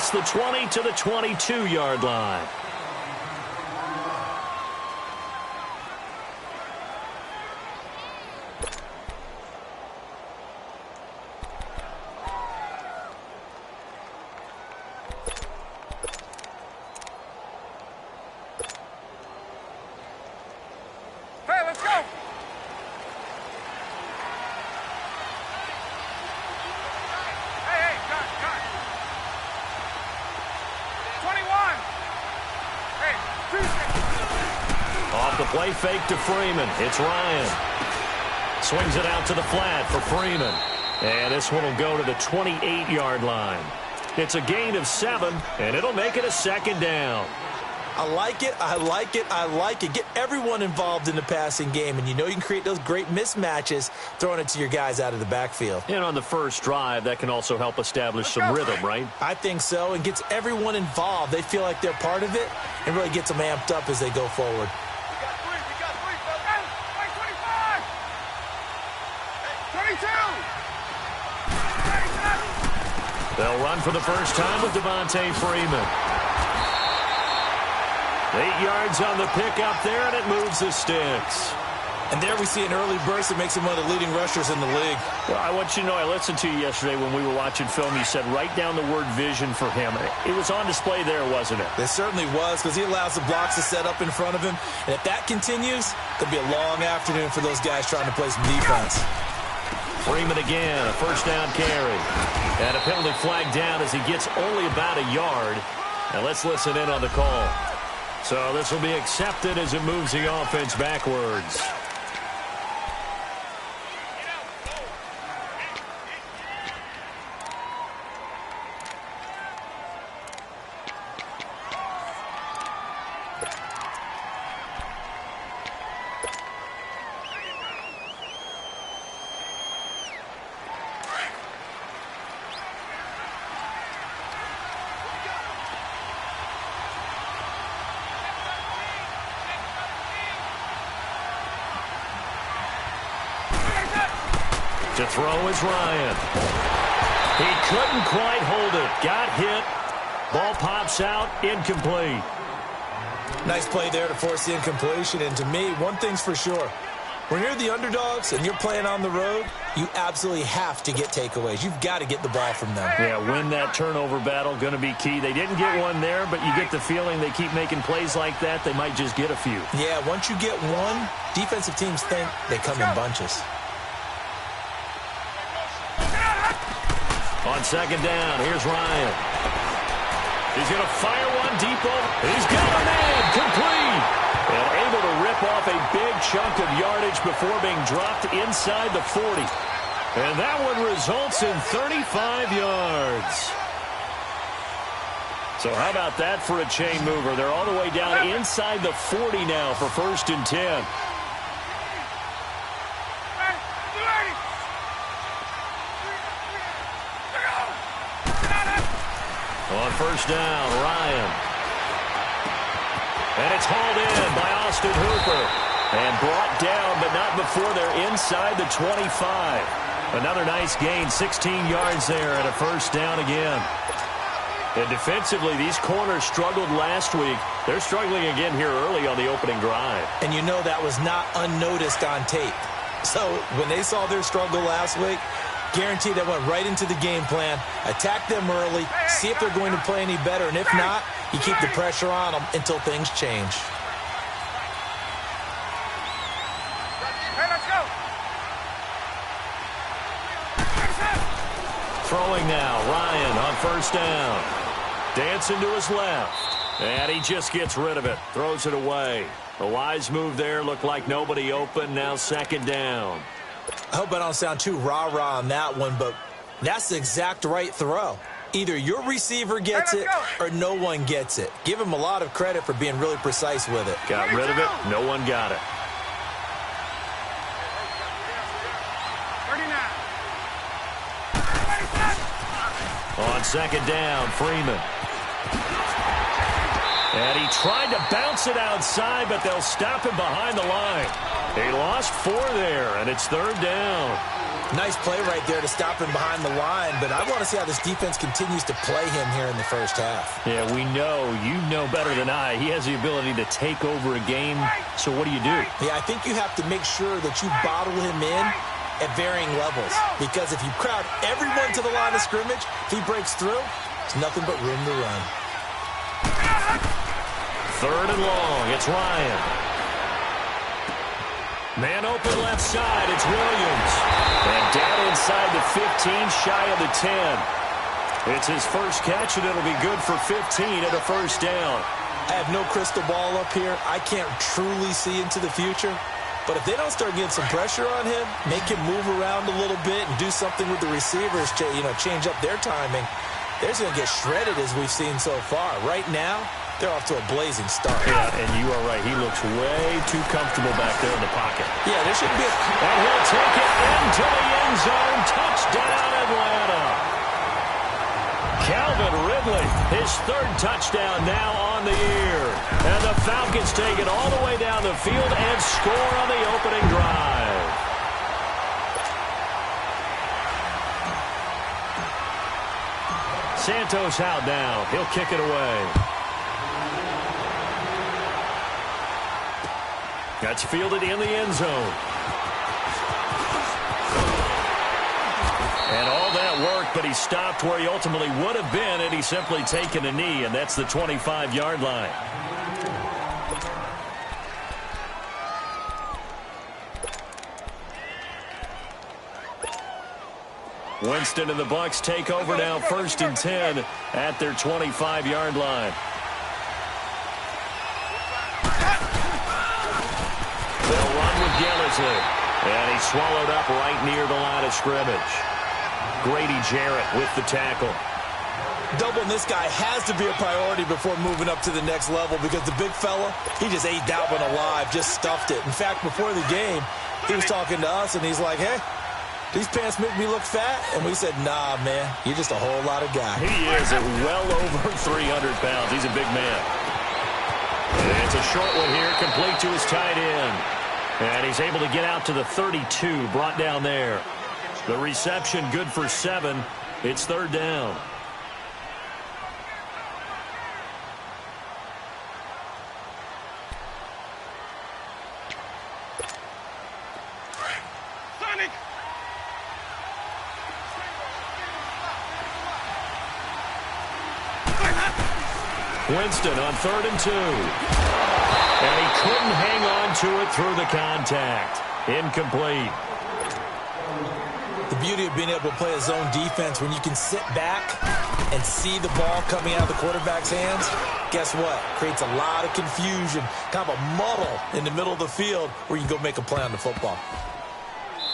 across the 20 to the 22-yard line. Off the play fake to Freeman. It's Ryan. Swings it out to the flat for Freeman. And this one will go to the 28-yard line. It's a gain of 7, and it'll make it a second down. I like it, I like it, I like it. Get everyone involved in the passing game, and you know you can create those great mismatches throwing it to your guys out of the backfield. And on the first drive, that can also help establish some rhythm, right? I think so, and gets everyone involved. They feel like they're part of it, and really gets them amped up as they go forward. They'll run for the first time with Devontae Freeman. 8 yards on the pickup there, and it moves the sticks. And there we see an early burst that makes him one of the leading rushers in the league. Well, I want you to know, I listened to you yesterday when we were watching film. You said write down the word vision for him. It was on display there, wasn't it? It certainly was, because he allows the blocks to set up in front of him. And if that continues, it'll be a long afternoon for those guys trying to play some defense. Freeman again, a first down carry. And a penalty flag down as he gets only about a yard. And let's listen in on the call. So this will be accepted as it moves the offense backwards. To throw is Ryan. He couldn't quite hold it. Got hit. Ball pops out. Incomplete. Nice play there to force the incompletion. And to me, one thing's for sure. When you're the underdogs and you're playing on the road, you absolutely have to get takeaways. You've got to get the ball from them. Yeah, win that turnover battle, going to be key. They didn't get one there, but you get the feeling they keep making plays like that, they might just get a few. Yeah, once you get one, defensive teams think they come in bunches. On second down, here's Ryan. He's going to fire one deep over. He's got a man, complete. And able to rip off a big chunk of yardage before being dropped inside the 40. And that one results in 35 yards. So how about that for a chain mover? They're all the way down inside the 40 now for 1st and 10. On first down, Ryan. And it's hauled in by Austin Hooper. And brought down, but not before they're inside the 25. Another nice gain, 16 yards there, and a first down again. And defensively, these corners struggled last week. They're struggling again here early on the opening drive. And you know that was not unnoticed on tape. So when they saw their struggle last week, guaranteed that went right into the game plan. Attack them early, see if they're going to play any better, and if not, you keep the pressure on them until things change. Hey, let's go. Throwing now, Ryan on first down. Dancing to his left. And he just gets rid of it, throws it away. A wise move there, looked like nobody open, now second down. I hope I don't sound too rah-rah on that one, but that's the exact right throw. Either your receiver gets it or no one gets it. Give him a lot of credit for being really precise with it. Got rid of it. No one got it. 39. On second down, Freeman. And he tried to bounce it outside, but they'll stop him behind the line. He lost 4 there, and it's 3rd down. Nice play right there to stop him behind the line, but I want to see how this defense continues to play him here in the first half. Yeah, we know. You know better than I. He has the ability to take over a game, so what do you do? Yeah, I think you have to make sure that you bottle him in at varying levels, because if you crowd everyone to the line of scrimmage, if he breaks through, there's nothing but room to run. 3rd and long. It's Ryan. Man open left side. It's Williams. And down inside the 15, shy of the 10. It's his first catch, and it'll be good for 15 at a first down. I have no crystal ball up here. I can't truly see into the future. But if they don't start getting some pressure on him, make him move around a little bit and do something with the receivers to, change up their timing, they're going to get shredded as we've seen so far. Right now, they're off to a blazing start. Yeah, and you are right. He looks way too comfortable back there in the pocket. Yeah, there shouldn't be a... And he'll take it into the end zone. Touchdown, Atlanta. Calvin Ridley, his 3rd touchdown now on the year. And the Falcons take it all the way down the field and score on the opening drive. Santos out now. He'll kick it away. That's fielded in the end zone. And all that work, but he stopped where he ultimately would have been had he simply taken a knee, and that's the 25-yard line. Winston and the Bucs take over now, 1st and 10 at their 25-yard line. They'll run with Gillisley, and he's swallowed up right near the line of scrimmage. Grady Jarrett with the tackle. Doubling this guy has to be a priority before moving up to the next level, because the big fella, he just ate that one alive, just stuffed it. In fact, before the game, he was talking to us, and he's like, hey, these pants make me look fat? And we said, nah, man, you're just a whole lot of guy. He is at well over 300 pounds. He's a big man. And it's a short one here, complete to his tight end. And he's able to get out to the 32, brought down there. The reception good for 7. It's 3rd down. Winston on 3rd and 2. And he couldn't hang on to it through the contact. Incomplete. The beauty of being able to play a zone defense, when you can sit back and see the ball coming out of the quarterback's hands, guess what? Creates a lot of confusion, kind of a muddle in the middle of the field where you can go make a play on the football.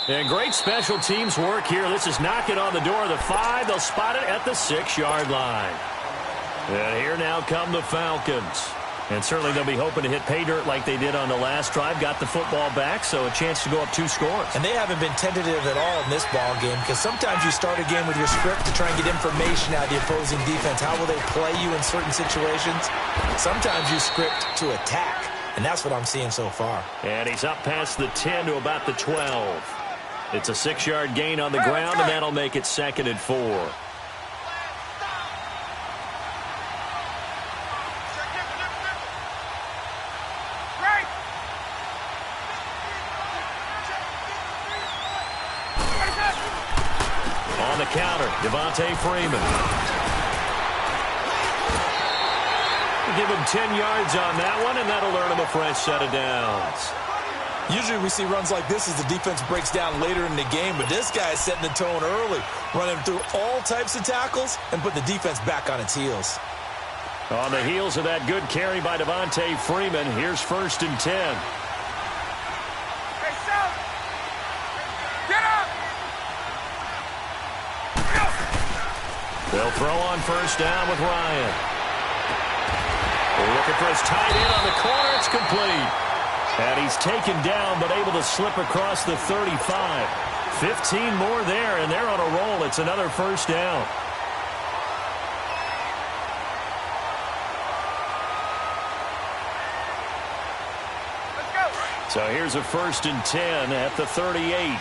And great special teams work here. This is knocking on the door of the 5. They'll spot it at the 6-yard line. And here now come the Falcons. And certainly they'll be hoping to hit pay dirt like they did on the last drive. Got the football back, so a chance to go up 2 scores. And they haven't been tentative at all in this ball game, because sometimes you start a game with your script to try and get information out of the opposing defense. How will they play you in certain situations? Sometimes you script to attack, and that's what I'm seeing so far. And he's up past the 10 to about the 12. It's a 6-yard gain on the ground, and that'll make it 2nd and 4. On the counter, Devontae Freeman. Give him 10 yards on that one, and that'll earn him a fresh set of downs. Usually we see runs like this as the defense breaks down later in the game, but this guy is setting the tone early, running through all types of tackles and put the defense back on its heels. On the heels of that good carry by Devontae Freeman, here's 1st and 10. Hey, South! Get up! They'll throw on 1st down with Ryan. They're looking for his tight end on the corner. It's complete. And he's taken down, but able to slip across the 35. 15 more there, and they're on a roll. It's another 1st down. So here's a 1st and 10 at the 38.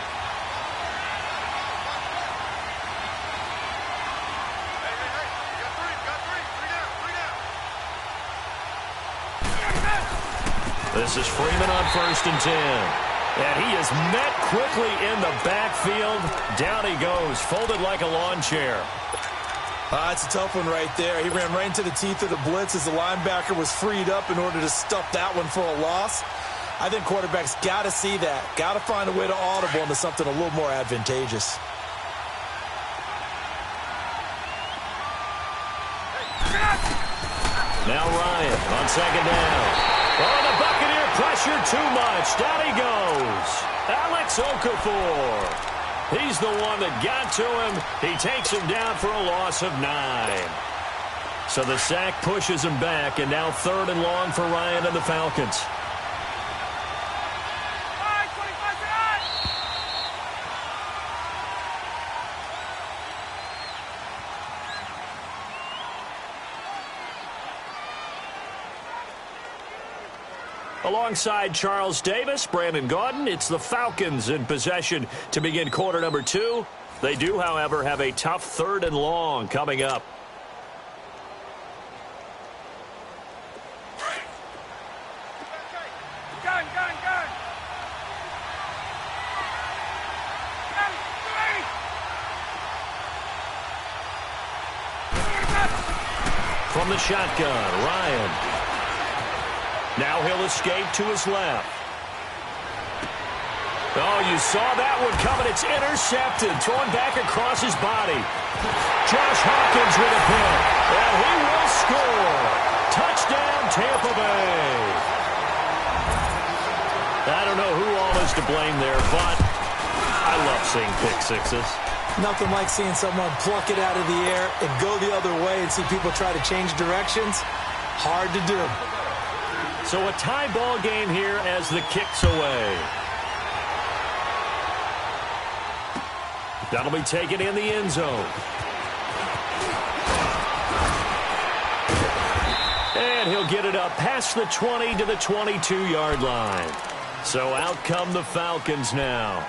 This is Freeman on 1st and 10. And he is met quickly in the backfield. Down he goes, folded like a lawn chair. It's a tough one right there. He ran right into the teeth of the blitz as the linebacker was freed up in order to stuff that one for a loss. I think quarterbacks got to see that. Got to find a way to audible into something a little more advantageous. Now Ryan on 2nd down. Oh, the Buccaneer pressure too much. Down he goes. Alex Okafor. He's the one that got to him. He takes him down for a loss of 9. So the sack pushes him back, and now 3rd and long for Ryan and the Falcons. Alongside Charles Davis, Brandon Gaudin, it's the Falcons in possession to begin quarter number 2. They do, however, have a tough 3rd and long coming up. Gun. From the shotgun, Ryan. Now he'll escape to his left. Oh, you saw that one coming. It's intercepted. Thrown back across his body. Josh Hawkins with a pick. And he will score. Touchdown, Tampa Bay. I don't know who all is to blame there, but I love seeing pick sixes. Nothing like seeing someone pluck it out of the air and go the other way and see people try to change directions. Hard to do. So a tie ball game here as the kick's away. That'll be taken in the end zone. And he'll get it up past the 20 to the 22-yard line. So out come the Falcons now.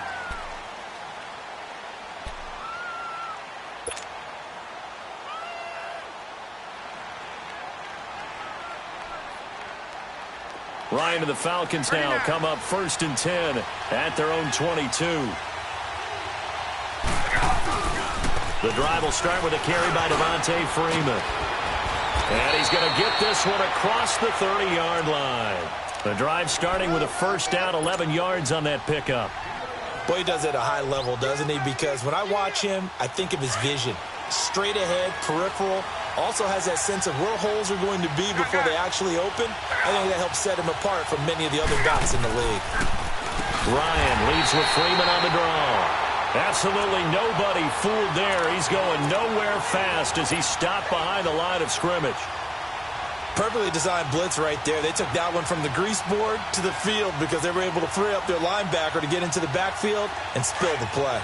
Ryan and the Falcons now come up 1st and 10 at their own 22. The drive will start with a carry by Devontae Freeman. And he's going to get this one across the 30-yard line. The drive starting with a 1st down, 11 yards on that pickup. Boy, he does it at a high level, doesn't he? Because when I watch him, I think of his vision. Straight ahead, peripheral. Also has that sense of where holes are going to be before they actually open. I think that helps set him apart from many of the other backs in the league. Ryan leads with Freeman on the draw. Absolutely nobody fooled there. He's going nowhere fast as he stopped behind the line of scrimmage. Perfectly designed blitz right there. They took that one from the grease board to the field because they were able to free up their linebacker to get into the backfield and spill the play.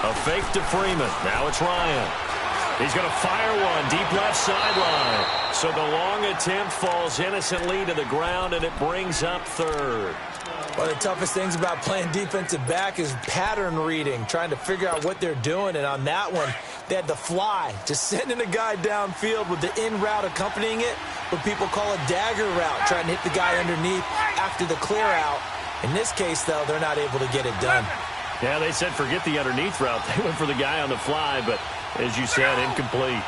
A fake to Freeman. Now it's Ryan. He's going to fire one deep left sideline. So the long attempt falls innocently to the ground, and it brings up 3rd. One of the toughest things about playing defensive back is pattern reading, trying to figure out what they're doing. And on that one, they had the fly, just sending a guy downfield with the in route accompanying it, what people call a dagger route, trying to hit the guy underneath after the clear out. In this case, though, they're not able to get it done. Yeah, they said forget the underneath route. They went for the guy on the fly, but as you said, incomplete.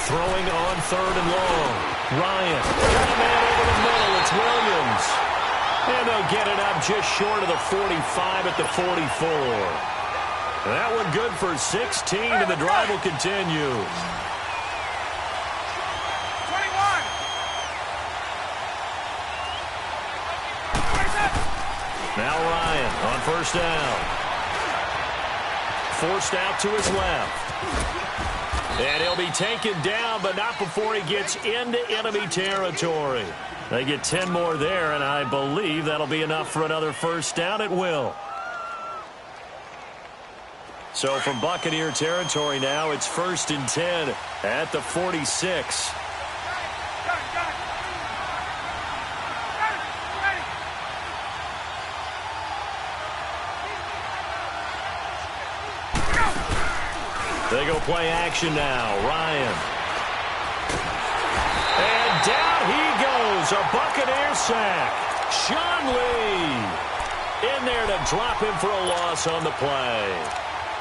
Throwing on 3rd and long. Ryan. Got a man over the middle. It's Williams. And they'll get it up just short of the 45 at the 44. That one good for 16, and the drive will continue. Now Ryan on 1st down. Forced out to his left. And he'll be taken down, but not before he gets into enemy territory. They get 10 more there, and I believe that'll be enough for another 1st down. It will. So from Buccaneer territory now, it's 1st and 10 at the 46. They go play action now. Ryan. And down he goes. A Buccaneer sack. Sean Lee in there to drop him for a loss on the play.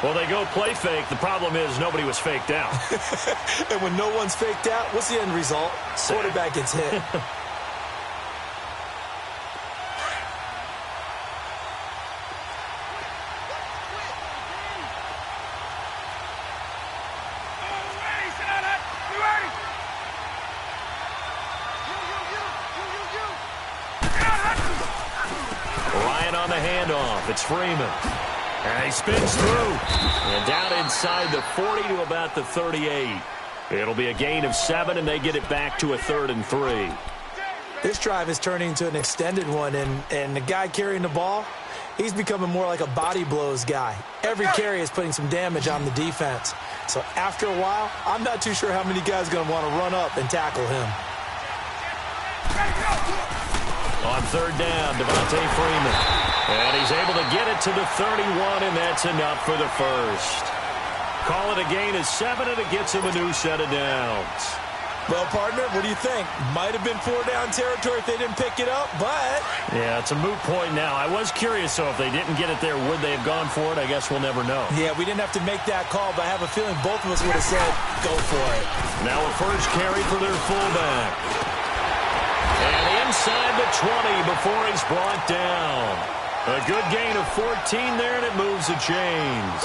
Well, they go play fake. The problem is nobody was faked out. And when no one's faked out, what's the end result? Quarterback gets hit. Ryan on the handoff. It's Freeman. And he spins through. And down inside the 40 to about the 38. It'll be a gain of 7, and they get it back to a 3rd and 3. This drive is turning into an extended one, and the guy carrying the ball, he's becoming more like a body blows guy. Every carry is putting some damage on the defense. So after a while, I'm not too sure how many guys are going to want to run up and tackle him. On 3rd down, Devontae Freeman. And he's able to get it to the 31, and that's enough for the first. Call it a gain of 7, and it gets him a new set of downs. Well, partner, what do you think? Might have been 4-down territory if they didn't pick it up, but... Yeah, it's a moot point now. I was curious, so if they didn't get it there, would they have gone for it? I guess we'll never know. Yeah, we didn't have to make that call, but I have a feeling both of us would have said, go for it. Now a first carry for their fullback. And inside the 20 before he's brought down. A good gain of 14 there, and it moves the chains.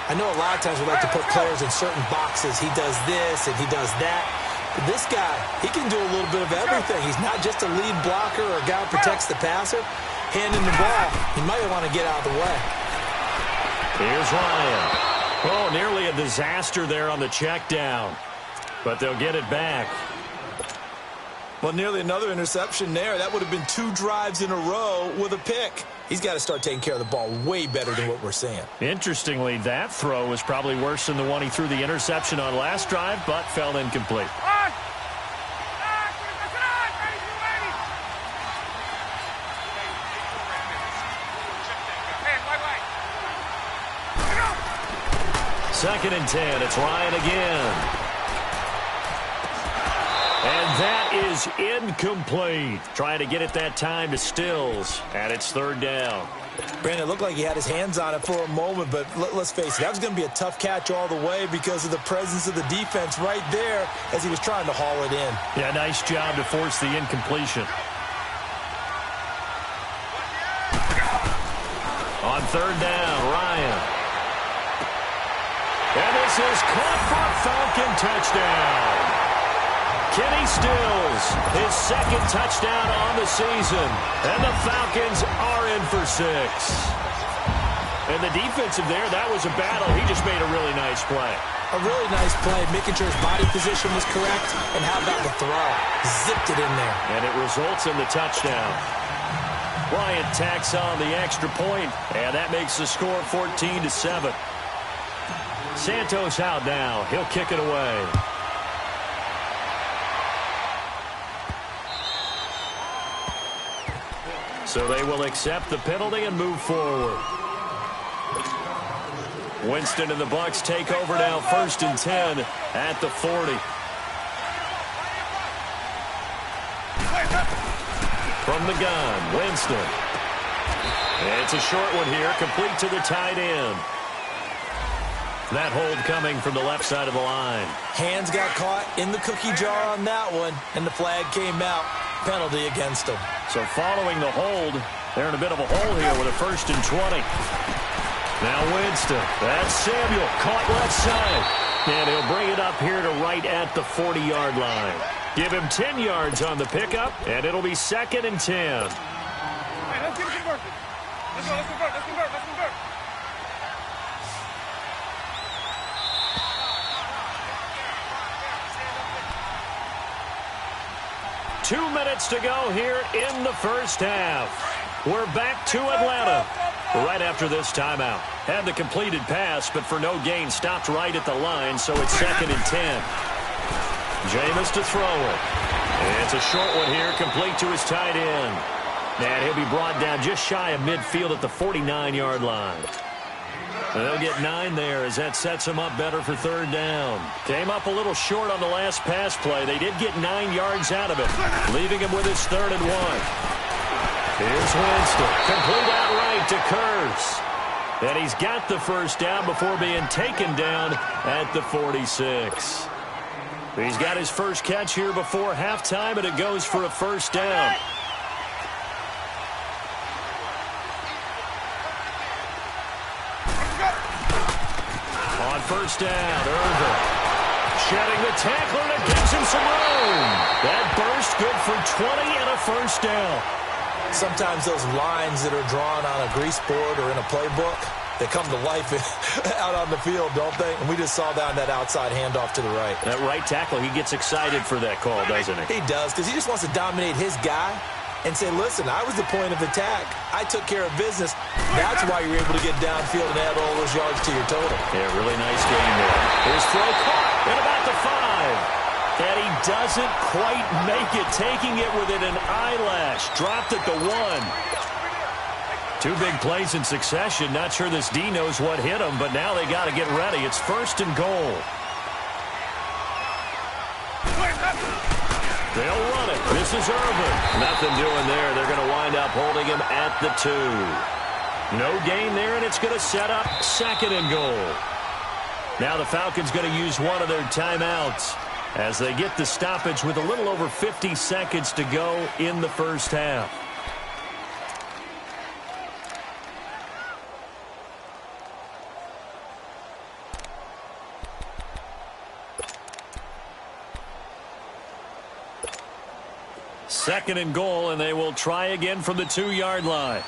I know a lot of times we like to put players in certain boxes. He does this and he does that. But this guy, he can do a little bit of everything. He's not just a lead blocker or a guy who protects the passer. Handing the ball, he might want to get out of the way. Here's Ryan. Oh, nearly a disaster there on the check down. But they'll get it back. Well, nearly another interception there. That would have been 2 drives in a row with a pick. He's got to start taking care of the ball way better than what we're seeing. Interestingly, that throw was probably worse than the one he threw the interception on last drive, but fell incomplete. Second and 10. It's Ryan again. And that is incomplete. Trying to get it that time to Stills. And it's 3rd down. Brandon, it looked like he had his hands on it for a moment, but let's face it, that was going to be a tough catch all the way because of the presence of the defense right there as he was trying to haul it in. Yeah, nice job to force the incompletion. On 3rd down, Ryan. And this is caught for a Falcon touchdown. Kenny Stills, his 2nd touchdown on the season. And the Falcons are in for 6. And the defensive there, that was a battle. He just made a really nice play. A really nice play, making sure his body position was correct. And how about the throw? Zipped it in there. And it results in the touchdown. Bryant tacks on the extra point, and that makes the score 14-7. Santos out now. He'll kick it away. So they will accept the penalty and move forward. Winston and the Bucs take over now, 1st and 10 at the 40. From the gun, Winston. It's a short one here, complete to the tight end. That hold coming from the left side of the line. Hands got caught in the cookie jar on that one, and the flag came out. Penalty against him. So following the hold, they're in a bit of a hole here with a 1st and 20. Now Winston. That's Samuel. Caught left side. And he'll bring it up here to right at the 40-yard line. Give him 10 yards on the pickup, and it'll be 2nd and 10. Hey, let's get it converted. Let's go, let's convert, let's convert, let's convert. 2 minutes to go here in the first half. We're back to Atlanta. Right after this timeout. Had the completed pass, but for no gain, stopped right at the line, so it's 2nd and 10. Jameis to throw it. It's a short one here, complete to his tight end. And he'll be brought down just shy of midfield at the 49-yard line. And they'll get 9 there as that sets him up better for 3rd down. Came up a little short on the last pass play. They did get 9 yards out of it, leaving him with his 3rd and 1. Here's Winston. Complete outright to Curse. And he's got the first down before being taken down at the 46. He's got his first catch here before halftime, and it goes for a first down. On first down, Irvin. Shedding the tackler, and it gives him some room. That burst good for 20 and a first down. Sometimes those lines that are drawn on a grease board or in a playbook, they come to life out on the field, don't they? And we just saw down that outside handoff to the right. That right tackle, he gets excited for that call, doesn't he? He does, because he just wants to dominate his guy and say, listen, I was the point of attack. I took care of business. That's why you're able to get downfield and add all those yards to your total. Yeah, really nice game there. His throw caught at about the 5. And he doesn't quite make it, taking it within an eyelash. Dropped at the 1. 2 big plays in succession. Not sure this D knows what hit him, but now they got to get ready. It's 1st and goal. They'll run it. This is Irvin. Nothing doing there. They're going to wind up holding him at the 2. No gain there, and it's going to set up 2nd and goal. Now the Falcons going to use one of their timeouts as they get the stoppage with a little over 50 seconds to go in the first half. Second and goal, and they will try again from the 2-yard line.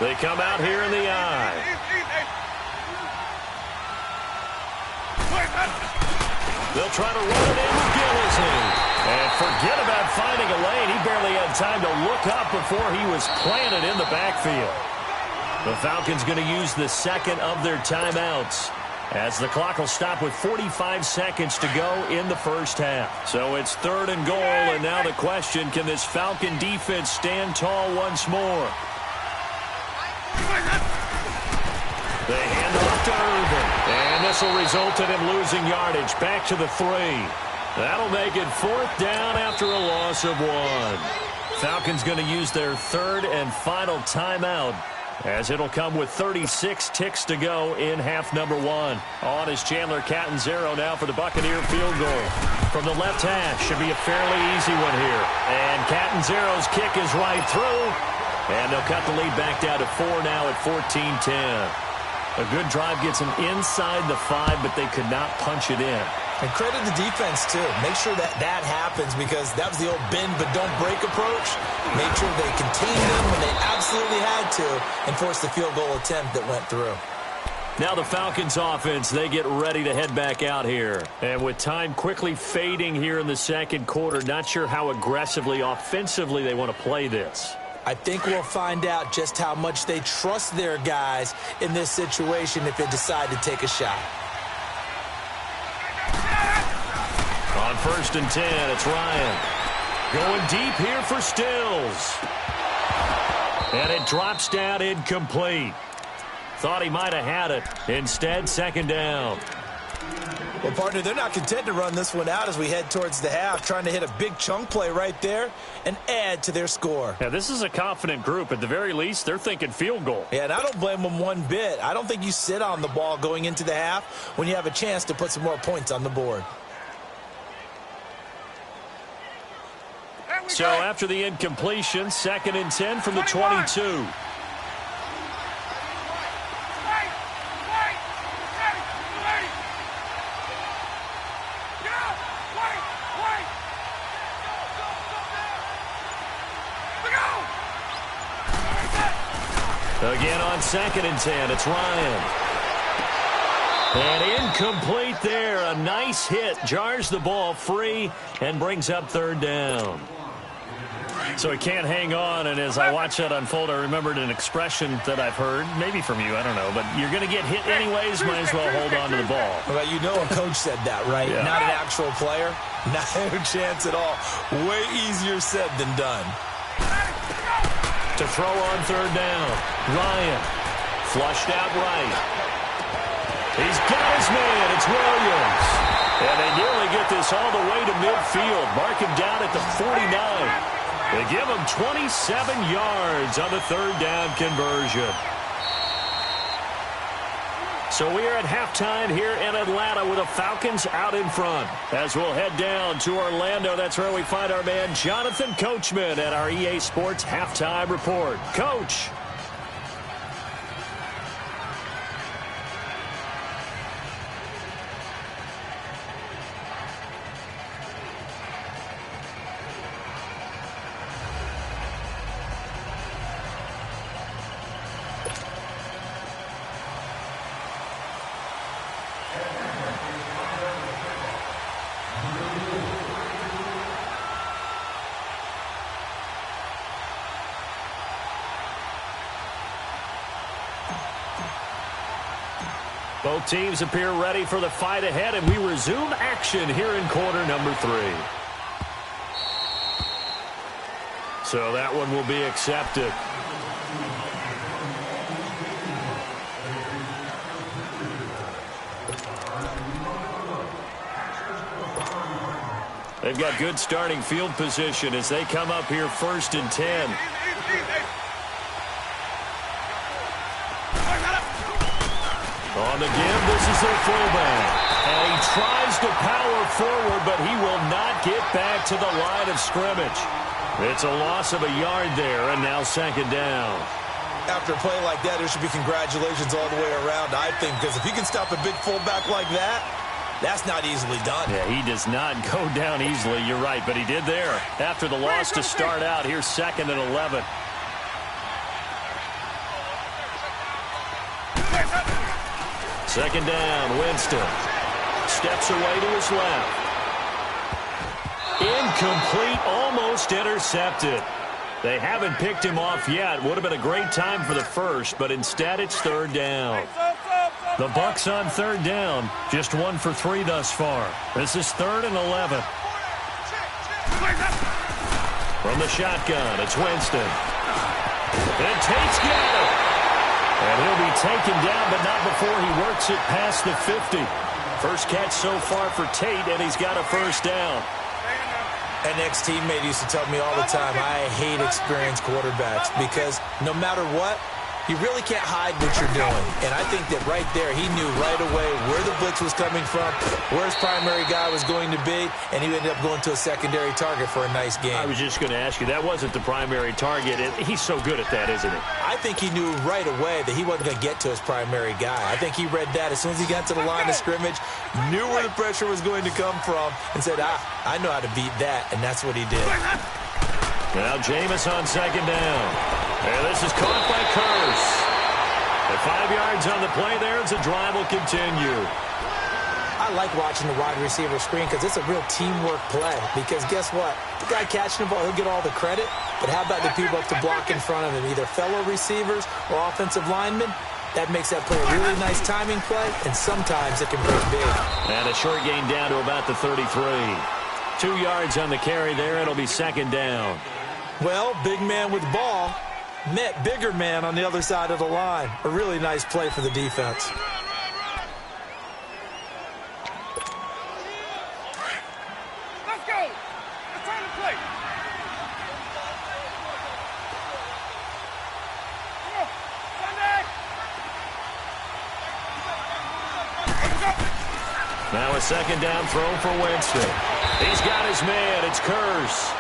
They come out here in the eye. They'll try to run it in with Gillison. And forget about finding a lane. He barely had time to look up before he was planted in the backfield. The Falcons going to use the 2nd of their timeouts, as the clock will stop with 45 seconds to go in the first half. So it's 3rd and goal, and now the question, can this Falcon defense stand tall once more? They hand it off to Irvin, and this will result in him losing yardage back to the 3. That'll make it 4th down after a loss of 1. Falcons going to use their 3rd and final timeout, as it'll come with 36 ticks to go in half number 1. On is Chandler Catanzaro now for the Buccaneer field goal. From the left hash, should be a fairly easy one here. And Catanzaro's kick is right through, and they'll cut the lead back down to 4 now at 14-10. A good drive gets them inside the 5, but they could not punch it in. And credit the defense, too. Make sure that happens, because that was the old bend but don't break approach. Make sure they contained them when they absolutely had to and forced the field goal attempt that went through. Now the Falcons offense, they get ready to head back out here. And with time quickly fading here in the second quarter, not sure how aggressively, offensively they want to play this. I think we'll find out just how much they trust their guys in this situation if they decide to take a shot. On 1st and 10, it's Ryan. Going deep here for Stills. And it drops down incomplete. Thought he might have had it. Instead, 2nd down. Well, partner, they're not content to run this one out as we head towards the half, trying to hit a big chunk play right there and add to their score. Yeah, this is a confident group. At the very least, they're thinking field goal. Yeah, and I don't blame them one bit. I don't think you sit on the ball going into the half when you have a chance to put some more points on the board. So after the incompletion, 2nd and 10 from the 22. Again on 2nd and 10, it's Ryan. And incomplete there. A nice hit. Jars the ball free and brings up 3rd down. So he can't hang on, and as I watch that unfold, I remembered an expression that I've heard, maybe from you, I don't know, but you're going to get hit anyways, might as well hold on to the ball. Well, you know a coach said that, right? Yeah. Not an actual player. Not a chance at all. Way easier said than done. To throw on third down, Ryan flushed out right. He's got his man. It's Williams. And they nearly get this all the way to midfield. Mark him down at the 49. They give him 27 yards on the third down conversion. So we are at halftime here in Atlanta with the Falcons out in front. As we'll head down to Orlando, that's where we find our man Jonathan Coachman at our EA Sports Halftime Report. Coach. Both teams appear ready for the fight ahead, and we resume action here in quarter number 3. So that one will be accepted. They've got good starting field position as they come up here 1st and 10. On the give, this is their fullback. And he tries to power forward, but he will not get back to the line of scrimmage. It's a loss of a yard there, and now 2nd down. After a play like that, there should be congratulations all the way around, I think, because if you can stop a big fullback like that, that's not easily done. Yeah, he does not go down easily, you're right, but he did there. After the loss to start out, here's 2nd and 11. Second down, Winston. Steps away to his left. Incomplete, almost intercepted. They haven't picked him off yet. Would have been a great time for the first, but instead it's 3rd down. The Bucs on 3rd down. Just 1 for 3 thus far. This is 3rd and 11. From the shotgun, it's Winston. And Tate's got it. And he'll be taken down, but not before he works it past the 50. First catch so far for Tate, and he's got a 1st down. An ex-teammate used to tell me all the time, I hate experienced quarterbacks because no matter what, you really can't hide what you're doing. And I think that right there, he knew right away where the blitz was coming from, where his primary guy was going to be, and he ended up going to a secondary target for a nice game. I was just going to ask you, that wasn't the primary target. He's so good at that, isn't he? I think he knew right away that he wasn't going to get to his primary guy. I think he read that as soon as he got to the line of scrimmage, knew where the pressure was going to come from, and said, I know how to beat that, and that's what he did. Now Jameis on 2nd down. And this is caught by Curse. At 5 yards on the play there, as the drive will continue. I like watching the wide receiver screen because it's a real teamwork play. Because guess what? The guy catching the ball, he'll get all the credit. But how about the people up to block in front of him, either fellow receivers or offensive linemen? That makes that play a really nice timing play, and sometimes it can break big. And a short gain down to about the 33. 2 yards on the carry there. It'll be 2nd down. Well, big man with the ball met bigger man on the other side of the line. A really nice play for the defense. Let's go. It's time to play. Come on. Sunday. Let's go. Now a 2nd down throw for Winston. He's got his man. It's Curse.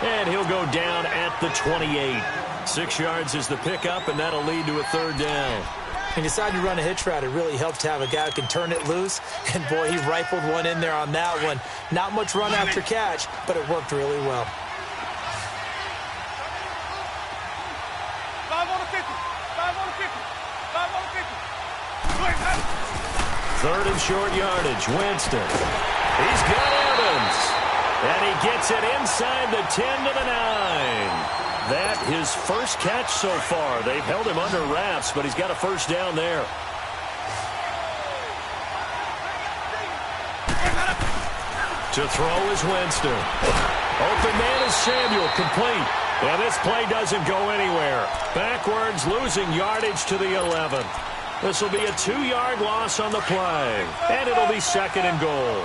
And he'll go down at the 28. 6 yards is the pickup, and that'll lead to a 3rd down. He decided to run a hitch route. It really helps to have a guy who can turn it loose. And, boy, he rifled one in there on that one. Not much run after catch, but it worked really well. 5 on the 50. 5 on the 50. 5 on the 50. 3rd and short yardage. Winston. He's got Evans. And he gets it inside the 10 to the 9. That his first catch so far. They've held him under wraps, but he's got a first down there. To throw is Winston. Open man is Samuel, complete. And this play doesn't go anywhere. Backwards, losing yardage to the 11. This will be a 2-yard loss on the play. And it'll be 2nd and goal.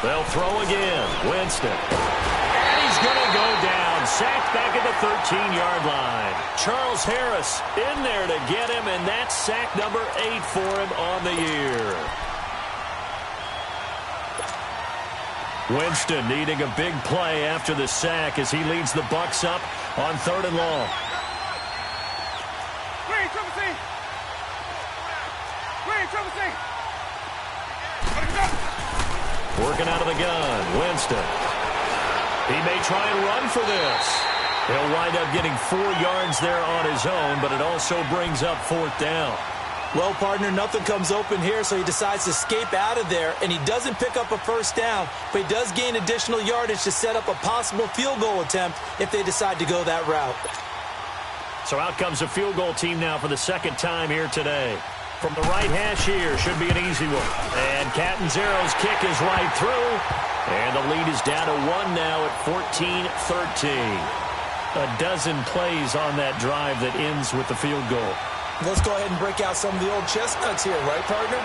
They'll throw again. Winston. And he's going to go down. Sacked back at the 13-yard line. Charles Harris in there to get him, and that's sack number 8 for him on the year. Winston needing a big play after the sack as he leads the Bucs up on 3rd and long. Working out of the gun, Winston. He may try and run for this. He'll wind up getting 4 yards there on his own, but it also brings up 4th down. Well, partner, nothing comes open here, so he decides to escape out of there, and he doesn't pick up a first down, but he does gain additional yardage to set up a possible field goal attempt if they decide to go that route. So out comes a field goal team now for the 2nd time here today. From the right hash here, should be an easy one. And Catanzaro's kick is right through. And the lead is down to 1 now at 14-13. A dozen plays on that drive that ends with the field goal. Let's go ahead and break out some of the old chestnuts here, right, partner?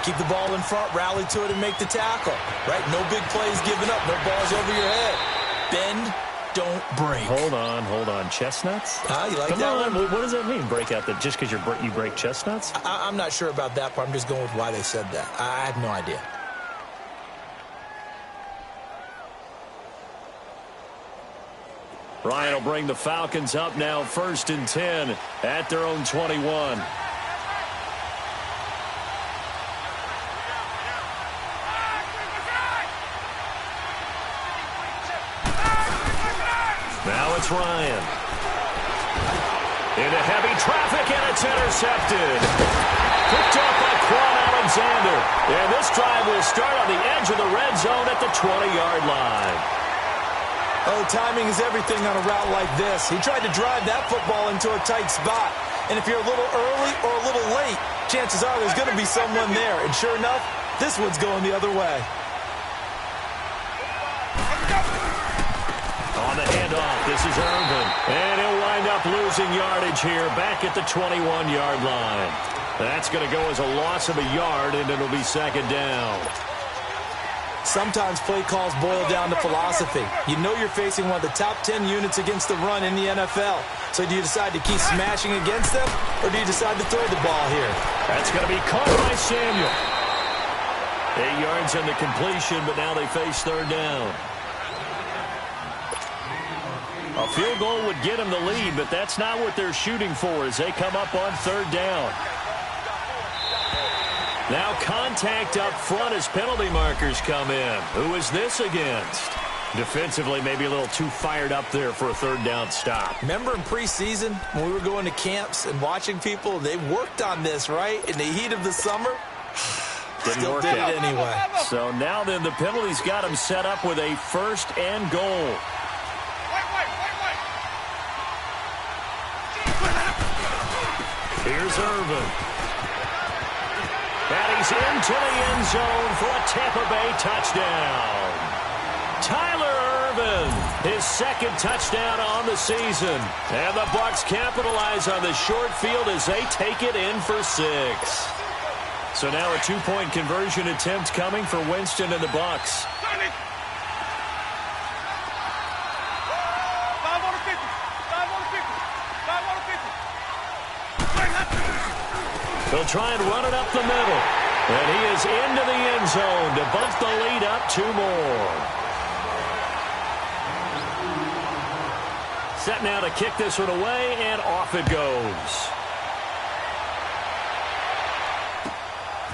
Keep the ball in front, rally to it, and make the tackle. Right? No big plays given up. No balls over your head. Bend. Don't break. Hold on. Chestnuts? You like Come that on. one? What does that mean? Break out that just because you break chestnuts? I'm not sure about that part. I'm just going with why they said that. I have no idea. Ryan will bring the Falcons up now 1st and 10 at their own 21. Now it's Ryan. Into heavy traffic, and it's intercepted. Picked up by Quan Alexander. And this drive will start on the edge of the red zone at the 20-yard line. Oh, timing is everything on a route like this. He tried to drive that football into a tight spot. And if you're a little early or a little late, chances are there's going to be someone there. And sure enough, this one's going the other way. On the handoff, this is Irvin. And he'll wind up losing yardage here back at the 21-yard line. That's going to go as a loss of a yard, and it'll be 2nd down. Sometimes play calls boil down to philosophy. You know you're facing one of the top 10 units against the run in the NFL. So do you decide to keep smashing against them, or do you decide to throw the ball here? That's going to be caught by Samuel. 8 yards on the completion, but now they face 3rd down. A field goal would get them the lead, but that's not what they're shooting for as they come up on 3rd down. Now contact up front as penalty markers come in. Who is this against? Defensively, maybe a little too fired up there for a 3rd down stop. Remember in preseason when we were going to camps and watching people, they worked on this, right? In the heat of the summer? Didn't work did out. it anyway. So now then the penalties got them set up with a 1st and goal. Here's Irvin. And he's into the end zone for a Tampa Bay touchdown. Tyler Irvin, his 2nd touchdown on the season. And the Bucs capitalize on the short field as they take it in for 6. So now a 2-point conversion attempt coming for Winston and the Bucs. They'll try and run it up the middle. And he is into the end zone to bump the lead up 2 more. Set now to kick this one away, and off it goes.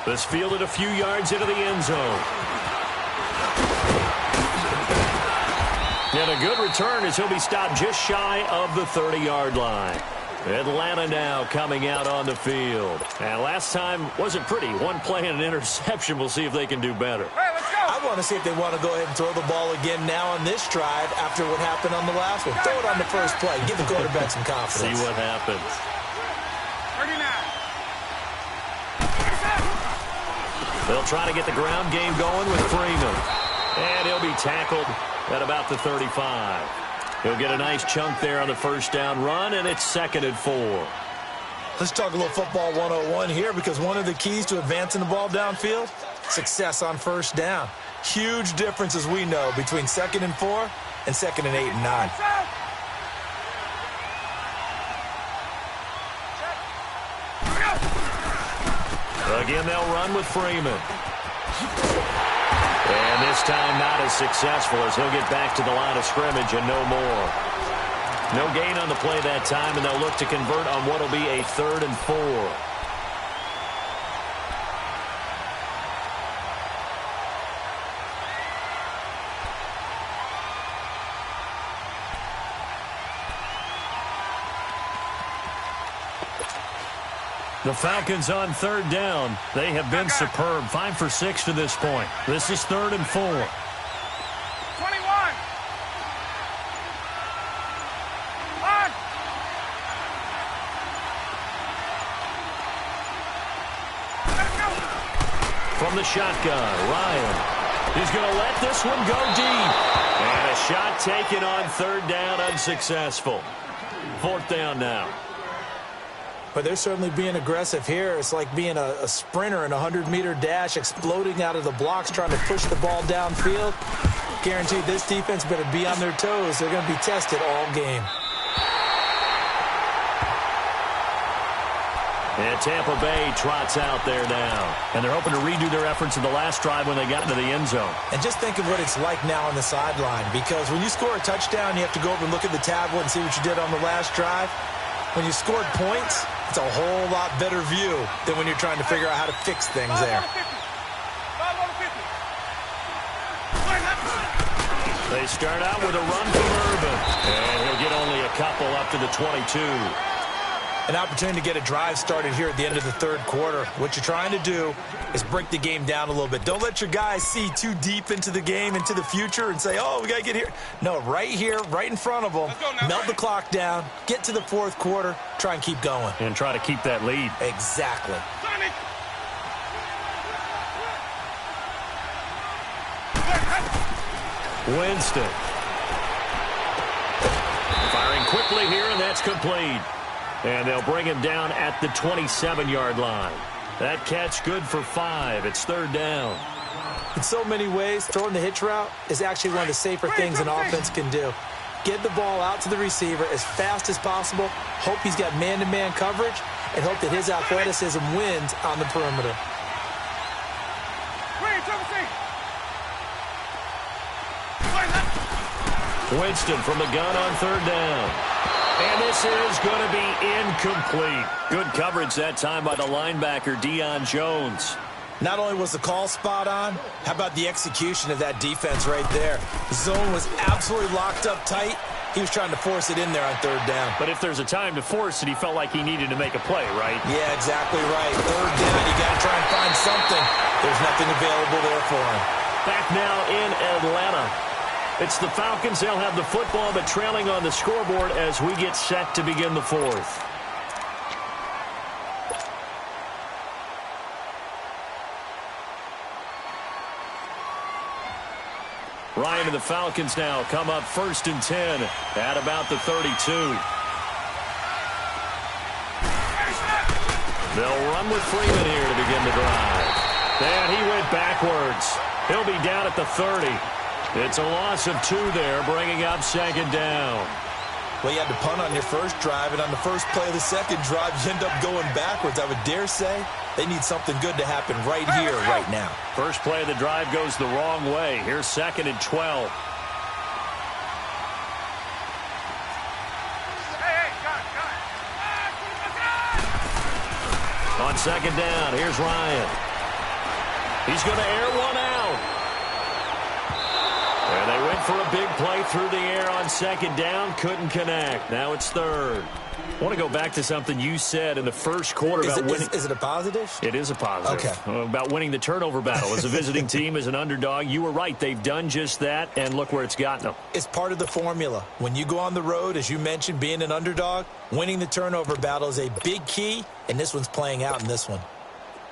This fielded a few yards into the end zone. And a good return as he'll be stopped just shy of the 30-yard line. Atlanta now coming out on the field. And last time wasn't pretty. One play and an interception. We'll see if they can do better. Hey, let's go. I want to see if they want to go ahead and throw the ball again now on this drive after what happened on the last one. Throw it on the first play. Give the quarterback some confidence. See what happens. 39. They'll try to get the ground game going with Freeman. And he'll be tackled at about the 35. He'll get a nice chunk there on the first down run, and it's 2nd and 4. Let's talk a little football 101 here, because one of the keys to advancing the ball downfield, success on first down. Huge difference, as we know, between 2nd and 4 and 2nd and 8 and 9. Again, they'll run with Freeman. And this time not as successful, as he'll get back to the line of scrimmage and no more. No gain on the play that time, and they'll look to convert on what will be a 3rd and 4. The Falcons on 3rd down. They have been superb. 5 for 6 to this point. This is 3rd and 4. 21. On. Let's go. From the shotgun, Ryan. He's going to let this one go deep. And a shot taken on 3rd down, unsuccessful. 4th down now. But they're certainly being aggressive here. It's like being a sprinter in a 100-meter dash, exploding out of the blocks, trying to push the ball downfield. Guaranteed this defense better be on their toes. They're going to be tested all game. And Tampa Bay trots out there now. And they're hoping to redo their efforts in the last drive when they got into the end zone. And just think of what it's like now on the sideline, because when you score a touchdown, you have to go over and look at the tablet and see what you did on the last drive. When you scored points, it's a whole lot better view than when you're trying to figure out how to fix things there. They start out with a run from Urban. And he'll get only a couple up to the 22. An opportunity to get a drive started here at the end of the 3rd quarter. What you're trying to do is break the game down a little bit. Don't let your guys see too deep into the game, into the future, and say, oh, we got to get here. No, right here, right in front of them, melt the clock down, get to the 4th quarter, try and keep going. And try to keep that lead. Exactly. Winston. Firing quickly here, and that's complete. And they'll bring him down at the 27-yard line. That catch good for 5. It's 3rd down. In so many ways, throwing the hitch route is actually one of the safer things an offense can do. Get the ball out to the receiver as fast as possible, hope he's got man-to-man coverage, and hope that his athleticism wins on the perimeter. Winston from the gun on 3rd down. And this is going to be incomplete. Good coverage that time by the linebacker, Deion Jones. Not only was the call spot on, how about the execution of that defense right there? The zone was absolutely locked up tight. He was trying to force it in there on 3rd down. But if there's a time to force it, he felt like he needed to make a play, right? Yeah, exactly right. 3rd down, you got to try and find something. There's nothing available there for him. Back now in Atlanta. It's the Falcons. They'll have the football, but trailing on the scoreboard as we get set to begin the 4th. Ryan and the Falcons now come up 1st and 10 at about the 32. They'll run with Freeman here to begin the drive. And he went backwards. He'll be down at the 30. It's a loss of 2 there, bringing up 2nd down. Well, you had to punt on your first drive, and on the first play of the second drive, you end up going backwards. I would dare say they need something good to happen right here, right now. First play of the drive goes the wrong way. Here's 2nd and 12. On 2nd down, here's Ryan. He's going to air one out. And they went for a big play through the air on second down. Couldn't connect. Now it's third. I want to go back to something you said in the first quarter about winning. Is it a positive? It is a positive. Okay. About winning the turnover battle. As a visiting team, as an underdog, you were right. They've done just that, and look where it's gotten them. It's part of the formula. When you go on the road, as you mentioned, being an underdog, winning the turnover battle is a big key, and this one's playing out in this one.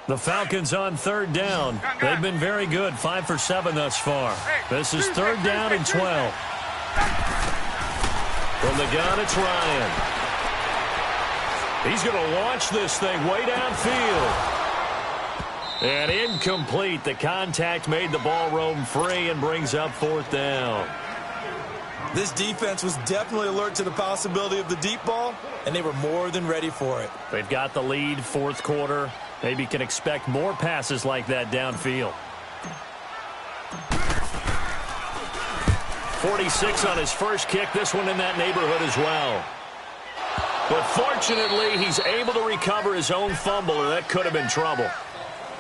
The Falcons on third down. They've been very good, 5 for 7 thus far. This is third down and 12. From the gun, it's Ryan. He's going to launch this thing way downfield. And incomplete. The contact made the ball roam free and brings up fourth down. This defense was definitely alert to the possibility of the deep ball, and they were more than ready for it. They've got the lead, fourth quarter. Maybe can expect more passes like that downfield. 46 on his first kick. This one in that neighborhood as well. But fortunately, he's able to recover his own fumble, or that could have been trouble.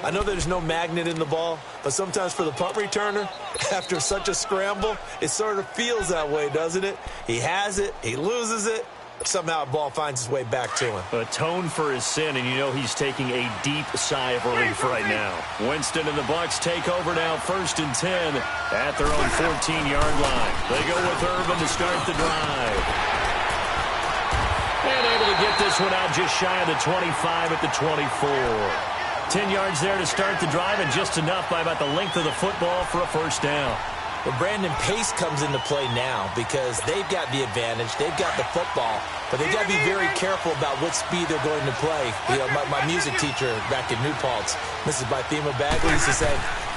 I know there's no magnet in the ball, but sometimes for the punt returner, after such a scramble, it sort of feels that way, doesn't it? He has it, he loses it, somehow the ball finds its way back to him. Atone for his sin, and you know he's taking a deep sigh of relief right now. Winston and the Bucs take over now, 1st and 10 at their own 14-yard line. They go with Urban to start the drive. And able to get this one out just shy of the 25 at the 24. 10 yards there to start the drive, and just enough by about the length of the football for a first down. Well, Brandon, pace comes into play now because they've got the advantage. They've got the football, but they've got to be very careful about what speed they're going to play. You know, my music teacher back in New Paltz, Mrs. Bythema Bagley, used to say,